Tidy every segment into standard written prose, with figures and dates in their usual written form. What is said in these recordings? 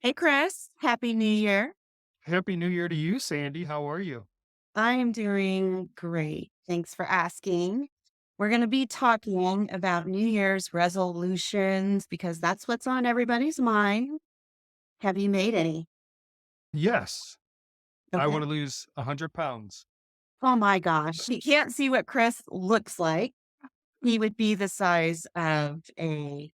Hey, Chris. Happy New Year. Happy New Year to you, Sandy. How are you? I am doing great. Thanks for asking. We're going to be talking about New Year's resolutions because that's what's on everybody's mind. Have you made any? Yes, I Okay. want to lose 100 pounds. Oh my gosh. You can't see what Chris looks like. He would be the size of a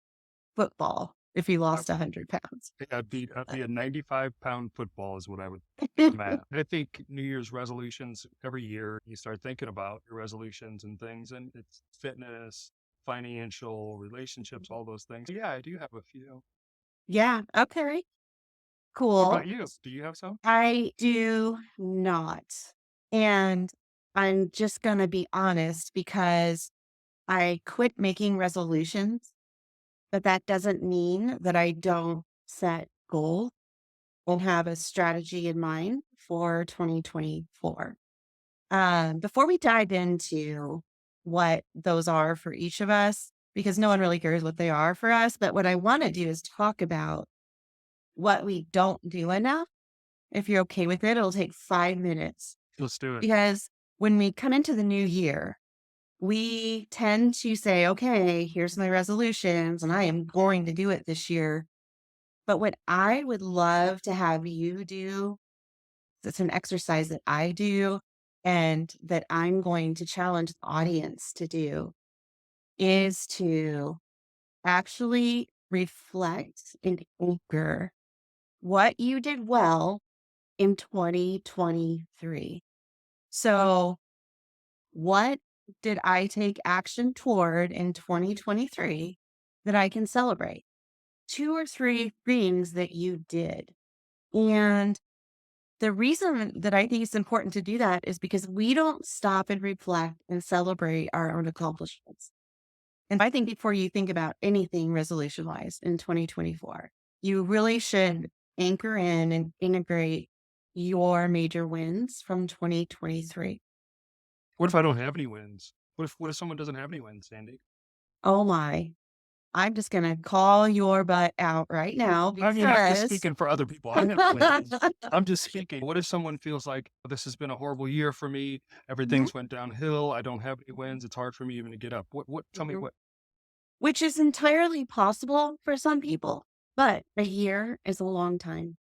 football if he I- lost 100 pounds. I'd be a 95-pound football is what I would. I'm at. I think New Year's resolutions every year you start thinking about your resolutions and things, and it's fitness, financial, relationships, all those things. Yeah, I do have a few. Yeah. Okay. What Cool. about you? Do you have some? I do not. And I'm just going to be honest because I quit making resolutions, but that doesn't mean that I don't set goals and have a strategy in mind for 2024. Before we dive into what those are for each of us, because no one really cares what they are for us, but what I want to do is talk about what we don't do enough. If you're okay with it, it'll take 5 minutes. Let's do it. Because when we come into the new year, we tend to say, okay, here's my resolutions, and I am going to do it this year. But what I would love to have you do, it's an exercise that I do and that I'm going to challenge the audience to do, is to actually reflect and anchor what you did well in 2023. So, what did I take action toward in 2023 that I can celebrate? Two or three things that you did. And the reason that I think it's important to do that is because we don't stop and reflect and celebrate our own accomplishments. And I think before you think about anything resolution wise in 2024, you really should anchor in and integrate your major wins from 2023. What if I don't have any wins? What if someone doesn't have any wins, Sandy? Oh my. I'm just gonna call your butt out right now I mean, I'm just because speaking for other people. I have wins. I'm just speaking. What if someone feels like this has been a horrible year for me? Mhm, Everything's went downhill. I don't have any wins. It's hard for me even to get up. Tell me mhm. what. Which is entirely possible for some people, but a year is a long time.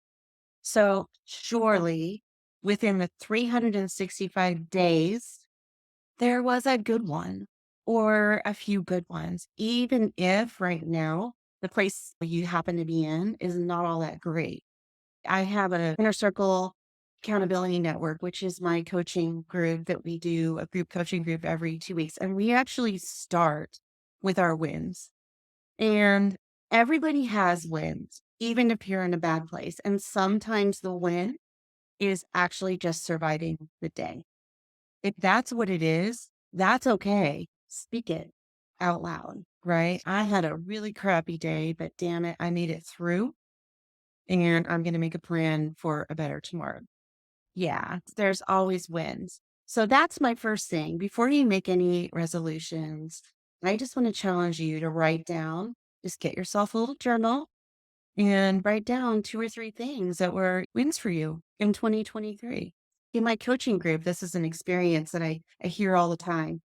So surely within the 365 days, there was a good one or a few good ones, even if right now the place you happen to be in is not all that great. I have an inner circle accountability network, which is my coaching group that we do a group coaching group every 2 weeks. And we actually start with our wins. And everybody has wins, even if you're in a bad place. And sometimes the win is actually just surviving the day. If that's what it is, that's okay. Speak it out loud, right? I had a really crappy day, but damn it, I made it through and I'm going to make a plan for a better tomorrow. Yeah, there's always wins. So that's my first thing. Before you make any resolutions, I just want to challenge you to write down, just get yourself a little journal and write down two or three things that were wins for you in 2023. In my coaching group, this is an experience that I hear all the time.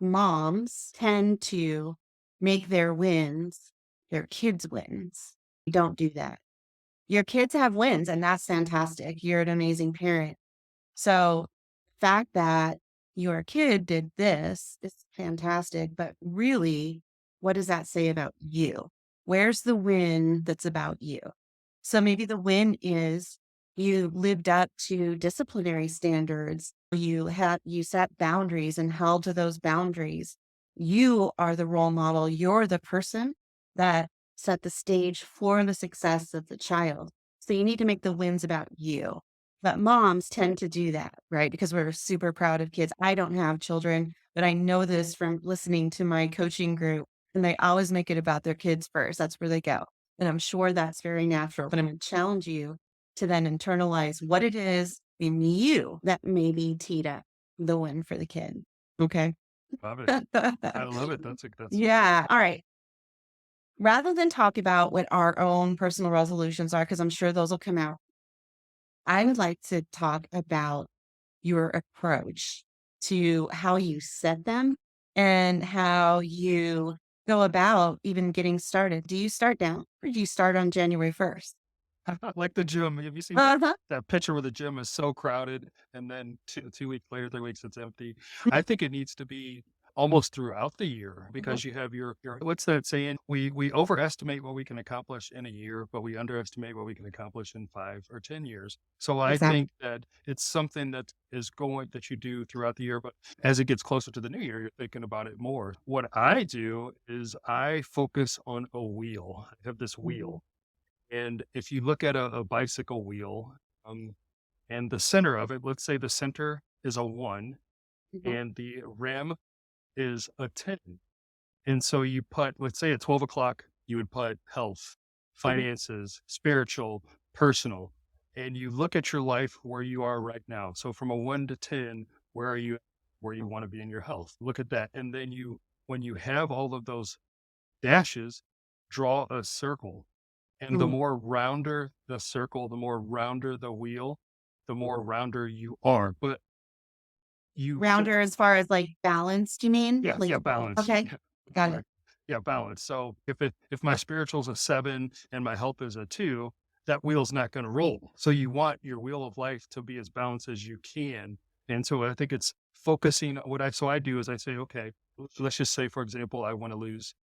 Moms tend to make their wins their kids' wins. You don't do that. Your kids have wins, and that's fantastic. You're an amazing parent. So, fact that your kid did this is fantastic, but really, what does that say about you? Where's the win that's about you? So maybe the win is you lived up to disciplinary standards. You set boundaries and held to those boundaries. You are the role model. You're the person that set the stage for the success of the child. So you need to make the wins about you. But moms tend to do that, right? Because we're super proud of kids. I don't have children, but I know this from listening to my coaching group, and they always make it about their kids first. That's where they go. And I'm sure that's very natural, but I'm going to challenge you to then internalize what it is in you that maybe teed up the win for the kid. Okay. Love it. I love it. That's Yeah. All right. rather than talk about what our own personal resolutions are, because I'm sure those will come out, I would like to talk about your approach to how you set them and how you go about even getting started. Do you start down or do you start on January 1st? Like the gym. Have you seen Uh-huh. that picture where the gym is so crowded and then 2 weeks later, 3 weeks, it's empty? I think it needs to be almost throughout the year Mhm. because you have your what's that saying? We overestimate what we can accomplish in a year, but we underestimate what we can accomplish in 5 or 10 years. So I Exactly. think that it's something that is going that you do throughout the year, but as it gets closer to the new year, you're thinking about it more. What I do is I focus on a wheel. I have this Mhm. wheel. And if you look at a bicycle wheel, and the center of it, let's say the center is a 1 Mhm. and the rim is a 10. And so you put, let's say at 12 o'clock, you would put health, Mhm. finances, spiritual, personal, and you look at your life where you are right now. So from a 1 to 10, where are you where you want to be in your health? Look at that. And then when you have all of those dashes, draw a circle, and the Mhm. more rounder the circle, the more rounder the wheel, the more rounder you are. But you should, Rounder as far as like balanced, you mean? yeah, Like, yeah, balance. okay, Yeah, got it. correct. Yeah, balance. So if my spiritual's a 7 and my health is a 2, that wheel's not going to roll. So you want your wheel of life to be as balanced as you can. And so I think it's focusing. I do is I say, okay, let's just say, for example, I want to lose.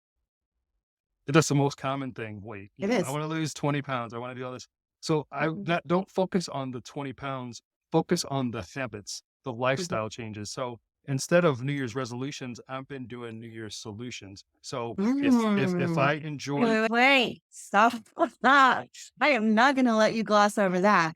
That's the most common thing, weight. It I is. wanna lose 20 pounds, I wanna do all this. So I Mhm. not don't focus on the 20 pounds, focus on the habits, the Mhm. lifestyle changes. So instead of New Year's resolutions, I've been doing New Year's solutions. So if Mm. I enjoy. Wait, stop. Stop. I am not going to let you gloss over that.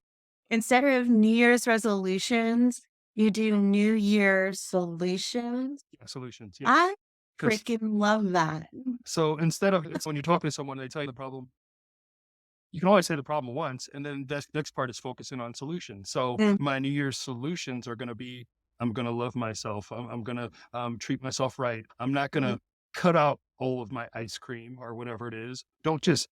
Instead of New Year's resolutions, you do New Year's solutions. Yeah, solutions, yeah, I 'cause freaking love that. so instead of it's when you're talking to someone, they tell you the problem, you can always say the problem once, and then the next part is focusing on solutions. So Mm, my New Year's solutions are going to be: I'm going to love myself. I'm going to treat myself right. I'm not going mhm. to cut out all of my ice cream or whatever it is. Don't just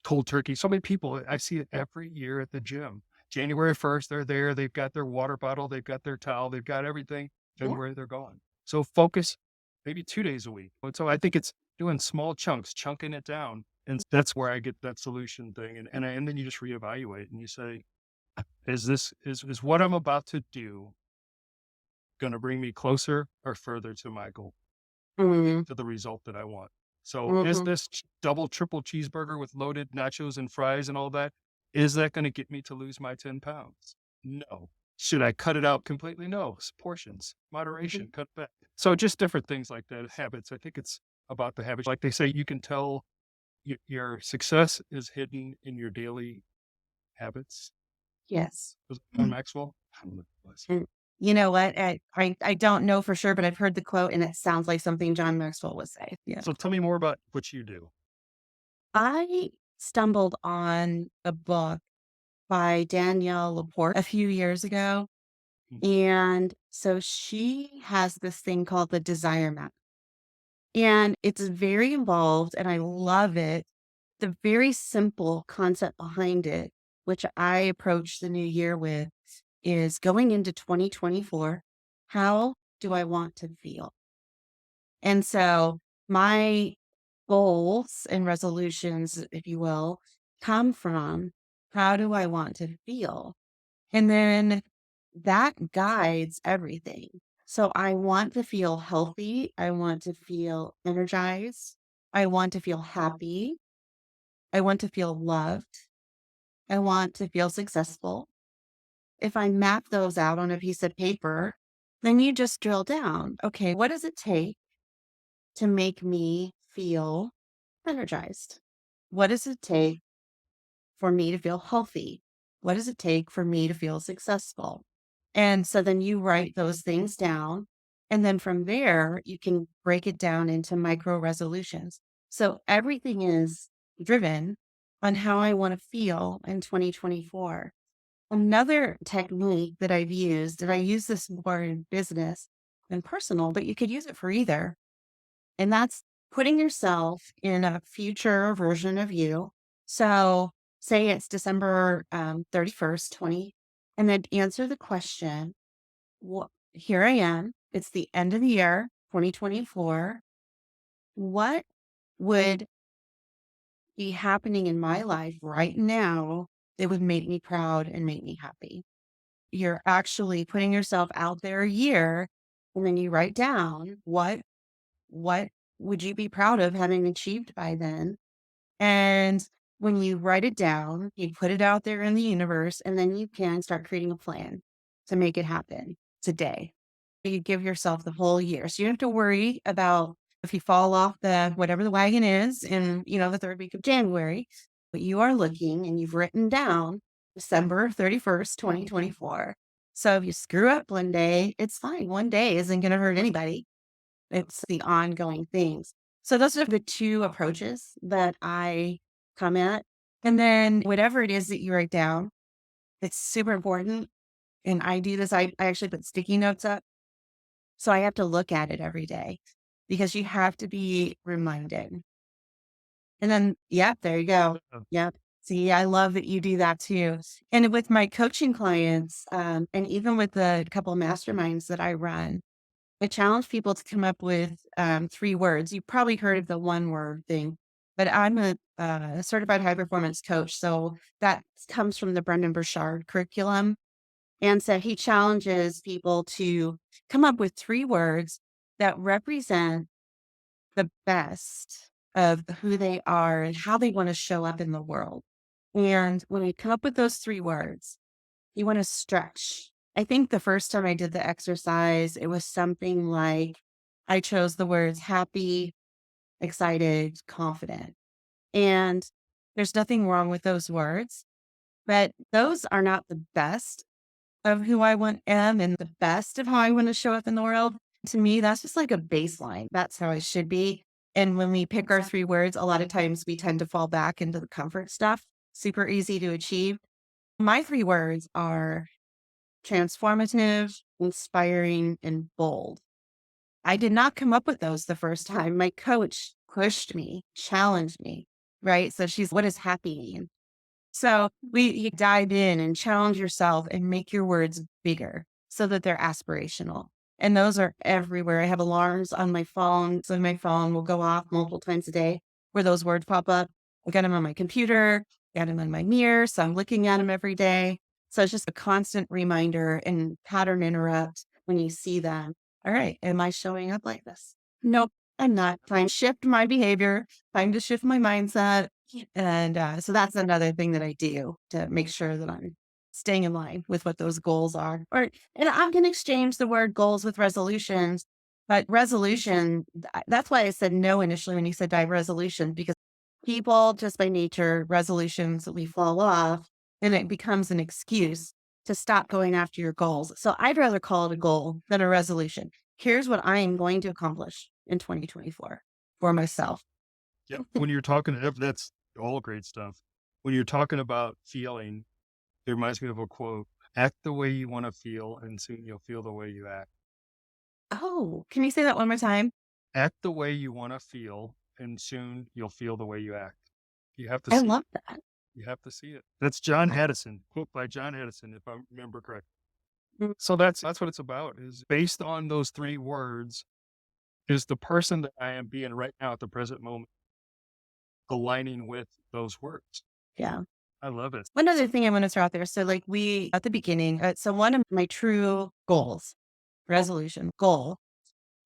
cold turkey. So many people, I see it every year at the gym. January 1st, they're there. They've got their water bottle. They've got their towel. They've got everything. Yeah. February, they're gone. So focus maybe 2 days a week. And so I think it's doing small chunks, chunking it down, and that's where I get that solution thing, and then you just reevaluate and you say, is what I'm about to do gonna bring me closer or further to my goal, Mhm. to the result that I want? So, is Mhm. this double, triple cheeseburger with loaded nachos and fries and all that, is that gonna get me to lose my 10 pounds? No. Should I cut it out completely? No. Portions, Mhm. moderation, cut back. So just different things like that, habits. I think it's about the habits. Like they say, you can tell your success is hidden in your daily habits. Yes. Was it John Maxwell? I don't know who it was. Mm. You know what? I don't know for sure, but I've heard the quote and it sounds like something John Maxwell would say. Yeah. So tell me more about what you do. I stumbled on a book by Danielle Laporte a few years ago. Mm. And so she has this thing called the desire map. And it's very involved and I love it. The very simple concept behind it, which I approach the new year with, is going into 2024. How do I want to feel? And so my goals and resolutions, if you will, come from how do I want to feel? And then that guides everything. So I want to feel healthy. I want to feel energized. I want to feel happy. I want to feel loved. I want to feel successful. If I map those out on a piece of paper, then you just drill down. Okay, what does it take to make me feel energized? What does it take for me to feel healthy? What does it take for me to feel successful? And so then you write those things down. And then from there, you can break it down into micro resolutions. So everything is driven on how I want to feel in 2024. Another technique that I've used, and I use this more in business than personal, but you could use it for either. And that's putting yourself in a future version of you. So say it's December 31st, 20, and then answer the question, what, here I am. It's the end of the year, 2024. What would be happening in my life right now that would make me proud and make me happy? You're actually putting yourself out there a year, and then you write down what would you be proud of having achieved by then? And when you write it down, you put it out there in the universe, and then you can start creating a plan to make it happen today. You give yourself the whole year. So you don't have to worry about if you fall off the whatever the wagon is in, the third week of January, but you are looking and you've written down December 31st, 2024. So if you screw up one day, it's fine. One day isn't going to hurt anybody. It's the ongoing things. So those are the two approaches that I come at. And then whatever it is that you write down, it's super important. And I do this, I actually put sticky notes up. So I have to look at it every day because you have to be reminded. And then, yep, there you go. Yep. See, I love that you do that too. And with my coaching clients, and even with the couple masterminds that I run, I challenge people to come up with 3 words. You've probably heard of the one word thing, but I'm a certified high performance coach. So that comes from the Brendan Burchard curriculum. And so he challenges people to come up with 3 words that represent the best of who they are and how they want to show up in the world. And when you come up with those 3 words, you want to stretch. I think the first time I did the exercise, it was something like I chose the words happy, excited, confident. And there's nothing wrong with those words, but those are not the best of who I want am and the best of how I want to show up in the world. To me, that's just like a baseline. That's how I should be. And when we pick our 3 words, a lot of times we tend to fall back into the comfort stuff. Super easy to achieve. My 3 words are transformative, inspiring, and bold. I did not come up with those the first time. My coach pushed me, challenged me, right? So what does happy mean? So you dive in and challenge yourself and make your words bigger so that they're aspirational. And those are everywhere. I have alarms on my phone. So my phone will go off multiple times a day where those words pop up. I got them on my computer, got them on my mirror. So I'm looking at them every day. So it's just a constant reminder and pattern interrupt when you see them. All right. Am I showing up like this? Nope, I'm not. Time to shift my behavior, time to shift my mindset. And so that's another thing that I do to make sure that I'm staying in line with what those goals are. And I'm going to exchange the word goals with resolutions, but resolution, that's why I said no initially when you said die resolution, because people just by nature, resolutions, we fall off and it becomes an excuse to stop going after your goals. So I'd rather call it a goal than a resolution. Here's what I am going to accomplish in 2024 for myself. Yeah. When you're talking, that's all great stuff. When you're talking about feeling, it reminds me of a quote: act the way you want to feel, and soon you'll feel the way you act. Oh, can you say that one more time? Act the way you want to feel, and soon you'll feel the way you act. You have to I see it. love that. You have to see it. That's John Edison, quote by John Edison, if I remember correctly. Mm. So that's what it's about, is based on those 3 words, is the person that I am being right now at the present moment aligning with those words. Yeah. I love it. One other thing I want to throw out there. So, like at the beginning, so one of my true goals, resolution goal,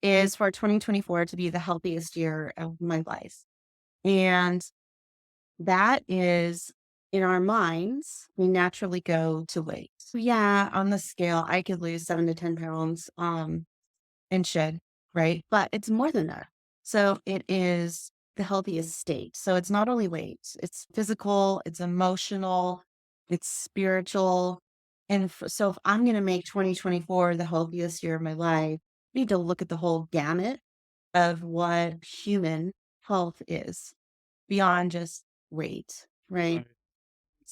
is for 2024 to be the healthiest year of my life. And that is in our minds, we naturally go to weight. So yeah, on the scale, I could lose 7 to 10 pounds and should, right? But it's more than that. So it is the healthiest state. So it's not only weight, it's physical, it's emotional, it's spiritual. And so if I'm going to make 2024 the healthiest year of my life, I need to look at the whole gamut of what human health is beyond just weight, right? Right.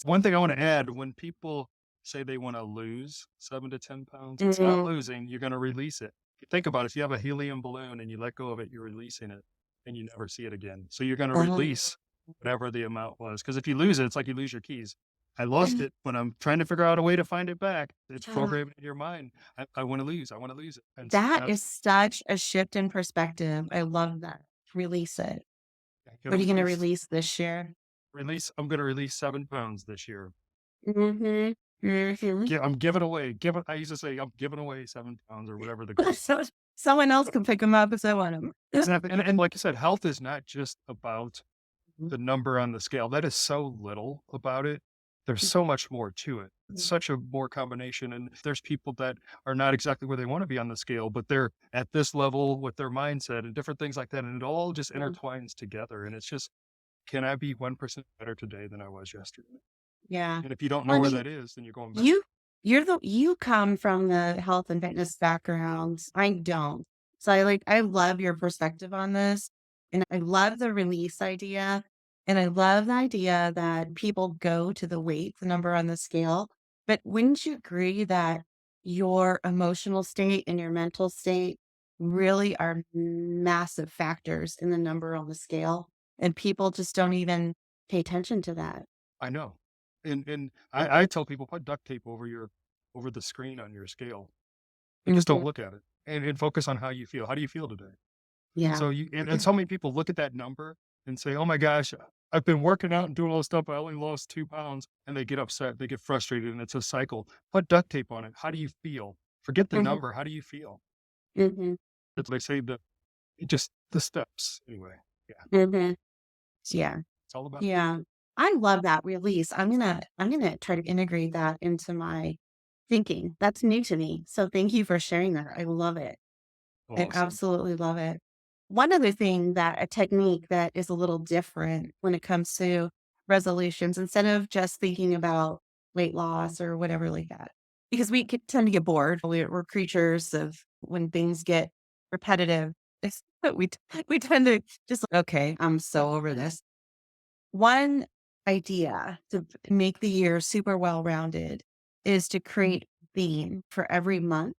One thing I want to add: when people say they want to lose 7 to 10 pounds, it's not Mhm. losing. You're going to release it. Think about it. If you have a helium balloon and you let go of it, you're releasing it. and you never see it again. So you're going to Uh-huh. release whatever the amount was. Because if you lose it, it's like you lose your keys. I lost it when I'm trying to figure out a way to find it back. It's Yeah. programmed in your mind. I want to lose. I want to lose it. And so That that's is such a shift in perspective. I love that. Release it. I can What are you going to release. release this year? Release. I'm going to release 7 pounds this year. Mm-hmm. Mm-hmm. I'm giving away. I used to say I'm giving away 7 pounds or whatever the So someone else can pick them up if they want them. exactly. And like I said, health is not just about the number on the scale. That is so little about it. There's so much more to it. It's such a more combination. And there's people that are not exactly where they want to be on the scale, but they're at this level with their mindset and different things like that. And it all just intertwines together. And it's just, can I be 1% better today than I was yesterday? Yeah. And if you don't know Well, where that is, then you're going back. you you come from the health and fitness background. I don't. So I love your perspective on this. And I love the release idea. And I love the idea that people go to the weight, the number on the scale. But wouldn't you agree that your emotional state and your mental state really are massive factors in the number on the scale? And people just don't even pay attention to that. I know. And I tell people put duct tape over the screen on your scale. And just don't Mhm. look at it and focus on how you feel. How do you feel today? Yeah. So and so many people look at that number and say, "Oh my gosh, I've been working out and doing all this stuff. I only lost 2 pounds," and they get upset. They get frustrated, and it's a cycle. Put duct tape on it. How do you feel? Forget the Mhm. number. How do you feel? Mhm. It's they say just the steps anyway. Yeah, Mhm. Yeah. it's all about Yeah. I love that release. I'm gonna try to integrate that into my thinking. That's new to me. So thank you for sharing that. I love it. I awesome. absolutely love it. One other thing that a technique that is a little different when it comes to resolutions, instead of just thinking about weight loss or whatever like that, because tend to get bored. We're creatures of when things get repetitive. It's, we tend to just, okay, I'm so over this. One idea to make the year super well rounded is to create theme for every month.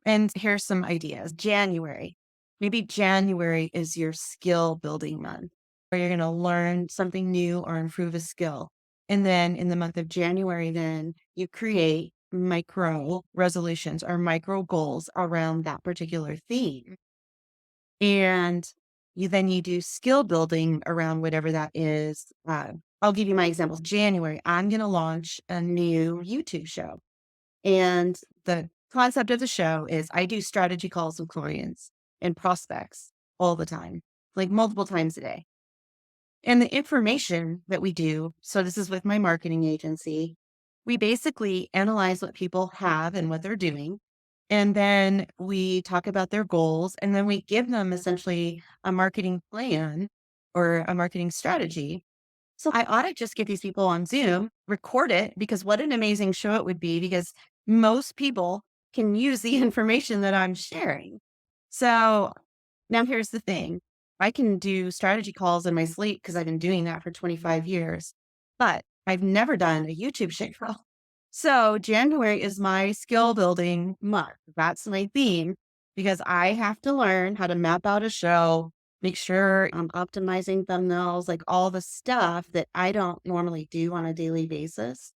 And here's some ideas. January. Maybe January is your skill building month where you're going to learn something new or improve a skill. And then in the month of January, then you create micro resolutions or micro goals around that particular theme. And you do skill building around whatever that is. I'll give you my examples. January, I'm going to launch a new YouTube show. And the concept of the show is I do strategy calls with clients and prospects all the time, like multiple times a day. And the information that we do, so this is with my marketing agency, we basically analyze what people have and what they're doing. And then we talk about their goals. And then we give them essentially a marketing plan or a marketing strategy. So I ought to just get these people on Zoom, record it, because what an amazing show it would be, because most people can use the information that I'm sharing. So now here's the thing. I can do strategy calls in my sleep because I've been doing that for 25 years, but I've never done a YouTube show. So January is my skill building month. That's my theme because I have to learn how to map out a show, make sure I'm optimizing thumbnails, like all the stuff that I don't normally do on a daily basis.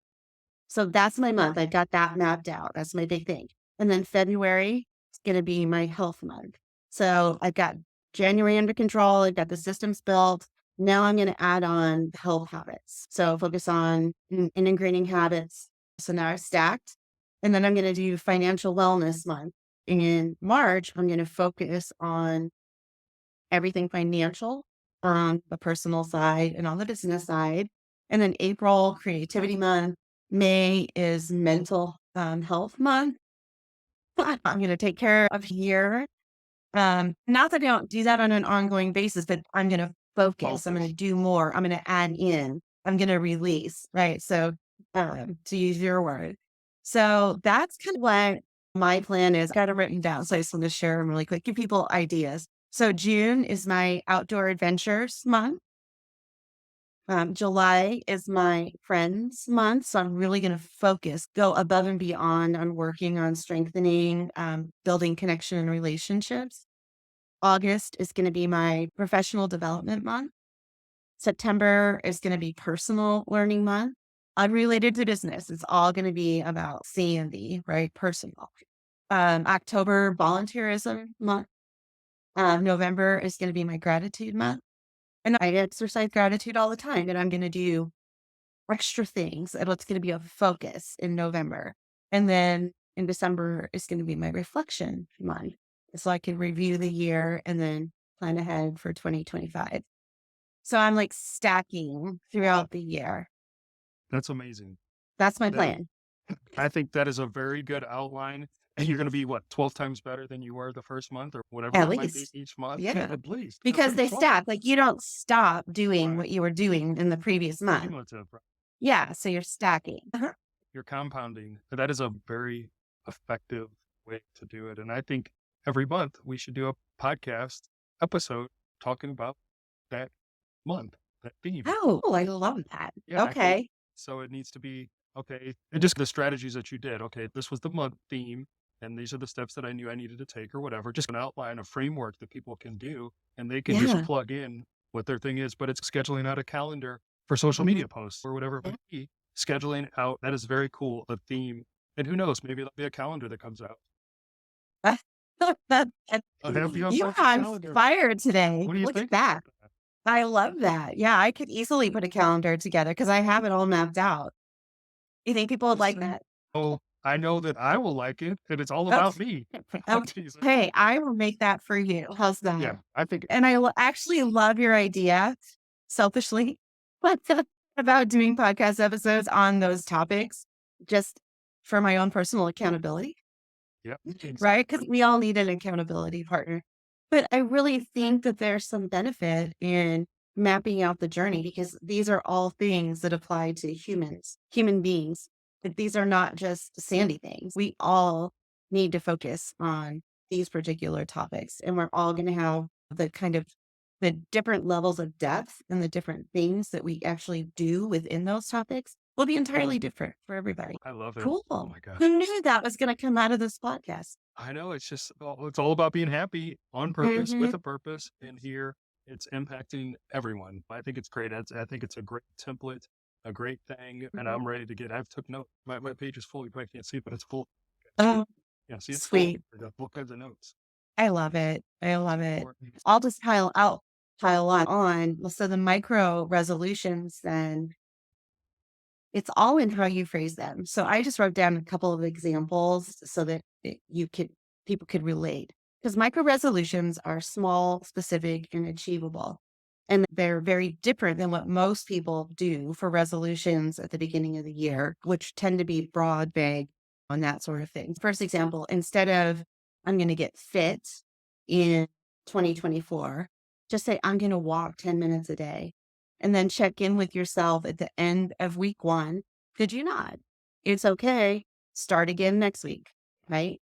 So that's my month. I've got that mapped out. That's my big thing. And then February is going to be my health month. So I've got January under control. I've got the systems built. Now I'm going to add on health habits. So focus on integrating habits. So now I've stacked. And then I'm going to do financial wellness month. In March, I'm going to focus on everything financial on the personal side and on the business side. And then April, creativity month. May is mental health month. I'm going to take care of here. Not that I don't do that on an ongoing basis, but I'm going to focus. I'm going to do more. I'm going to add in. I'm going to release. Right. So, to use your word. So that's kind of what my plan is. I got it written down. So I just want to share them really quick, give people ideas. So June is my outdoor adventures month. July is my friends month. So I'm really going to focus, go above and beyond on working on strengthening, building connection and relationships. August is going to be my professional development month. September is going to be personal learning month, unrelated to business. It's all going to be about C&D, right? Personal. October, volunteerism month. November is going to be my gratitude month. And I exercise gratitude all the time. And I'm going to do extra things. And it's going to be a focus in November. And then in December is going to be my reflection month. So I can review the year and then plan ahead for 2025. So I'm like stacking throughout the year. That's amazing. That's my That plan. I think that is a very good outline. And you're going to be what, 12 times better than you were the first month or whatever At it might be least. each month? Yeah. At least. That's Because they pretty fun. stack. Like you don't stop doing Right. what you were doing in the previous month. Cumulative, right? Yeah. So you're stacking. You're compounding. That is a very effective way to do it. And I think every month we should do a podcast episode talking about that month, that theme. Oh, I love that. Yeah, I think Okay. so. It needs to be okay. And just the strategies that you did. Okay, this was the month theme, and these are the steps that I knew I needed to take, or whatever. Just an outline, a framework that people can do, and they can just Yeah. plug in what their thing is. But it's scheduling out a calendar for social Mhm. media posts or whatever it might be. Scheduling out, that is very cool. The theme, and who knows, maybe there'll be a calendar that comes out. That- A happy on you Fire are on calendar. fire today. What do you Look at think that. about that? I love that. Yeah, I could easily put a calendar together because I have it all mapped out. You think people would like that? Oh, I know that I will like it, and it's all about me. I'm teasing. Hey, I will make that for you. How's that? Yeah, I think And I actually love your idea, selfishly, about doing podcast episodes on those topics, just for my own personal accountability, yeah. right? Because we all need an accountability partner. But I really think that there's some benefit in mapping out the journey because these are all things that apply to humans, human beings. That these are not just Sandy things. We all need to focus on these particular topics, and we're all going to have the kind of the different levels of depth and the different things that we actually do within those topics will be entirely different for everybody. I love it. Cool. Oh my God. Who knew that was going to come out of this podcast? I know it's just it's all about being happy on purpose Mhm. with a purpose, and here it's impacting everyone. I think it's great. I think it's a great template, a great thing, and I'm ready to get. I've took note. My page is full. You probably can't see it, but it's full. Oh, Yeah, see, it's sweet. full. I got all kinds of notes. I love it. I love it. Important. I'll just pile on. So the micro resolutions, then it's all in how you phrase them. So I just wrote down a couple of examples so that people could relate. Because micro resolutions are small, specific, and achievable. And they're very different than what most people do for resolutions at the beginning of the year, which tend to be broad, vague, and that sort of thing. First example, instead of I'm going to get fit in 2024, just say I'm going to walk 10 minutes a day and then check in with yourself at the end of week 1. Did you not? It's okay. Start again next week, right?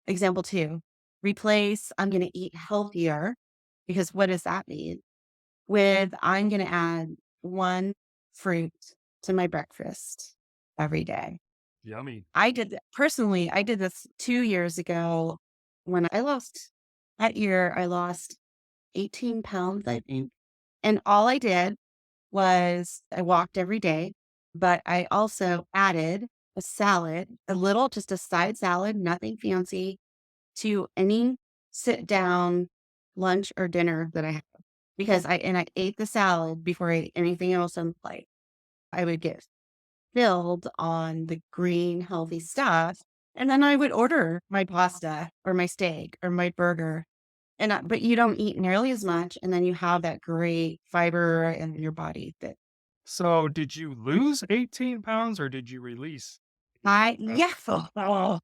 Example 2, replace I'm going to eat healthier because what does that mean? With I'm going to add 1 fruit to my breakfast every day. Yummy. I did this 2 years ago when that year I lost 18 pounds, I think. And all I did was I walked every day, but I also added a salad, just a side salad, nothing fancy, to any sit down lunch or dinner that I had. Because I ate the salad before I ate anything else on the plate. I would get filled on the green, healthy stuff. And then I would order my pasta or my steak or my burger. But you don't eat nearly as much. And then you have that great fiber in your body that So, did you lose 18 pounds or did you release? yeah. Oh,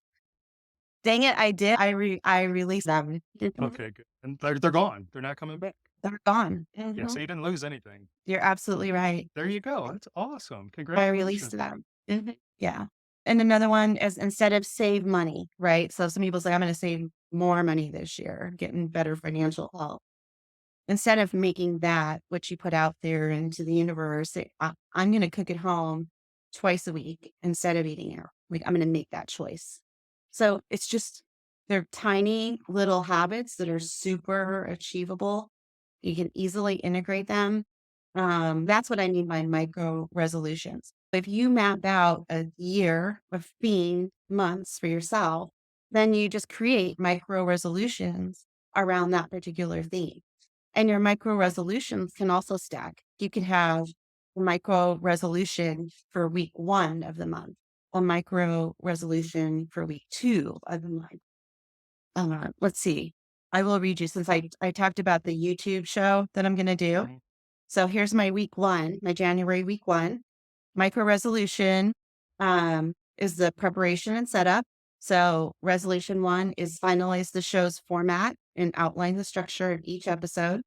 dang it. I did. I released them. Okay, good. And they're gone. They're not coming back. They're gone. Yeah, Mhm. so you didn't lose anything. You're absolutely right. There you go. That's awesome. I released Congratulations. them. Yeah. And another one is instead of save money, right? So some people say, I'm going to save more money this year, getting better financial health. Instead of making that what you put out there into the universe, I'm going to cook at home twice a week instead of eating out. Like I'm going to make that choice. So it's just They're tiny little habits that are super achievable. You can easily integrate them. That's what I mean by micro resolutions. If you map out a year of theme months for yourself, then you just create micro resolutions around that particular theme. And your micro resolutions can also stack. You could have a micro resolution for week 1 of the month, a micro resolution for week 2 of the month. Let's see. I will read you since I talked about the YouTube show that I'm going to do. Mhm. So here's my week 1, my January week 1 micro resolution. Is the preparation and setup. So resolution 1 is finalize the show's format and outline the structure of each episode.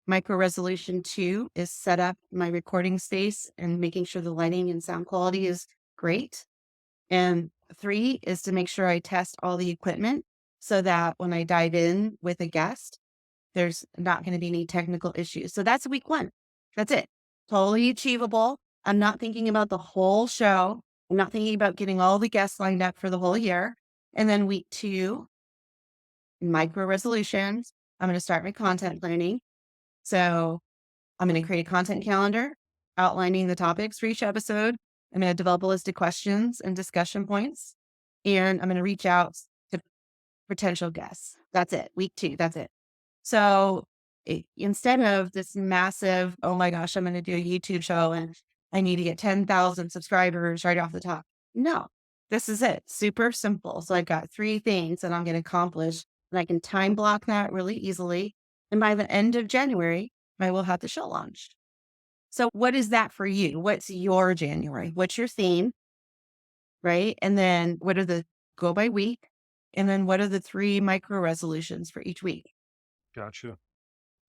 Micro resolution 2 is set up my recording space and making sure the lighting and sound quality is great. And 3 is to make sure I test all the equipment so that when I dive in with a guest, there's not going to be any technical issues. So that's week 1. That's it. Totally achievable. I'm not thinking about the whole show. I'm not thinking about getting all the guests lined up for the whole year. And then week 2, micro resolutions. I'm going to start my content planning. So I'm going to create a content calendar outlining the topics for each episode. I'm going to develop a list of questions and discussion points. And I'm going to reach out to potential guests. That's it. Week 2. That's it. So instead of this massive, oh my gosh, I'm going to do a YouTube show and I need to get 10,000 subscribers right off the top. No, this is it. Super simple. So I've got 3 things that I'm going to accomplish and I can time block that really easily. And by the end of January, I will have the show launched. So what is that for you? What's your January? What's your theme? Right. And then what are the go by week? And then what are the 3 micro resolutions for each week? Gotcha.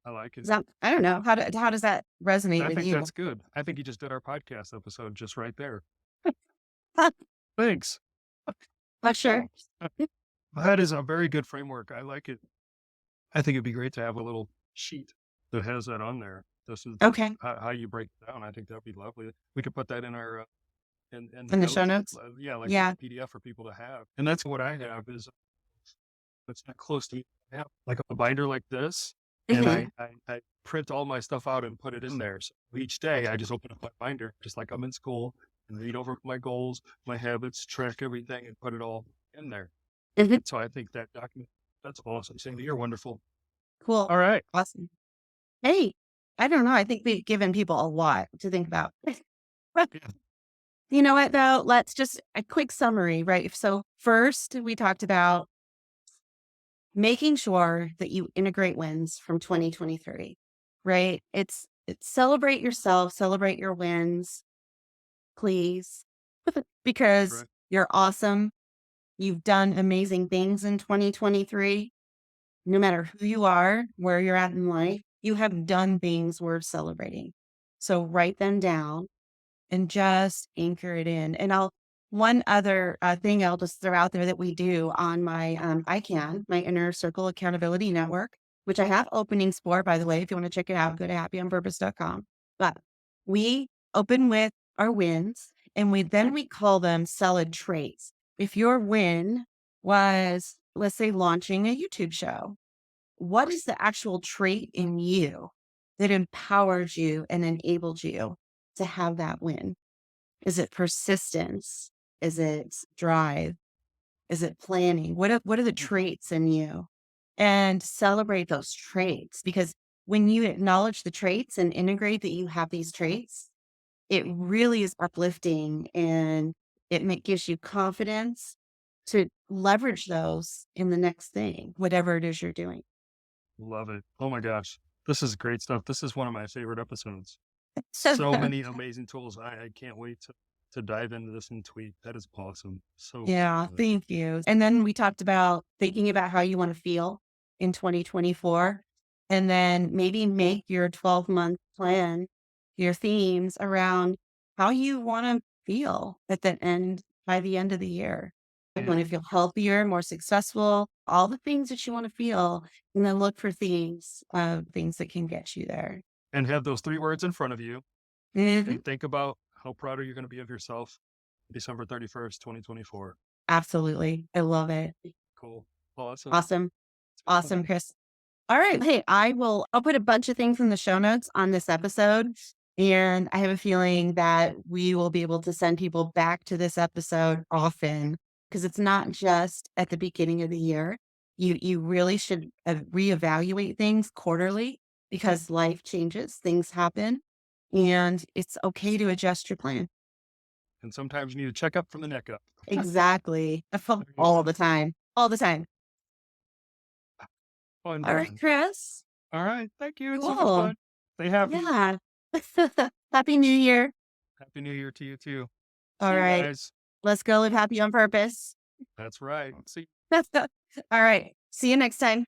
I like it. Is that, I don't know. How does that resonate I with think you? that's good. I think you just did our podcast episode just right there. Huh, Thanks. not sure. That is a very good framework. I like it. I think it'd be great to have a little sheet that has that on there. This is Okay. how you break it down. I think that'd be lovely. We could put that in our in the In the show notes. notes? Yeah, like Yeah. a PDF for people to have. And that's what I have is it's not close to me. I have like a binder like this, and Mhm. I print all my stuff out and put it in there. So each day I just open up my binder, just like I'm in school, and read over my goals, my habits, track everything, and put it all in there. Mhm. So I think that document, that's awesome. Cindy, you're wonderful. Cool. All right. Awesome. Hey, I don't know. I think we've given people a lot to think about. Yeah. You know what, though? Let's just a quick summary, right? So, first, we talked about making sure that you integrate wins from 2023, right? It's celebrate yourself, celebrate your wins, please, because Right. you're awesome. You've done amazing things in 2023. No matter who you are, where you're at in life, you have done things worth celebrating. So write them down and just anchor it in. And one other thing I'll just throw out there that we do on my my Inner Circle Accountability Network, which I have openings for, by the way. If you want to check it out, go to happyonpurpose.com. But we open with our wins and we call them solid traits. If your win was, let's say, launching a YouTube show, what is the actual trait in you that empowers you and enabled you to have that win? Is it persistence? Is it drive? Is it planning? What are the traits in you? And celebrate those traits because when you acknowledge the traits and integrate that you have these traits, it really is uplifting and gives you confidence to leverage those in the next thing, whatever it is you're doing. Love it. Oh my gosh. This is great stuff. This is one of my favorite episodes. So So many amazing tools. I can't wait to dive into this and tweet. That is awesome. So yeah, good. thank you. And then we talked about thinking about how you want to feel in 2024 and then maybe make your 12-month plan, your themes around how you want to feel by the end of the year. You want to feel healthier, more successful, all the things that you want to feel, and then look for things that can get you there. And have those 3 words in front of you Mhm. and think about how proud are you going to be of yourself December 31st, 2024. Absolutely. I love it. Cool. Awesome. Awesome. It's been Awesome, fun. Chris. All right. Hey, I'll put a bunch of things in the show notes on this episode. And I have a feeling that we will be able to send people back to this episode often because it's not just at the beginning of the year. You really should reevaluate things quarterly because life changes, things happen, and it's okay to adjust your plan. And sometimes you need to check up from the neck up. Exactly. There you All go. the time. All the time. Fun All right, times. Chris. All right. Thank you. It's so much Cool. fun. Stay happy. Yeah. Happy New Year. Happy New Year to you too. All See you right. guys. Let's go live happy on purpose. That's right. See All right. See you next time.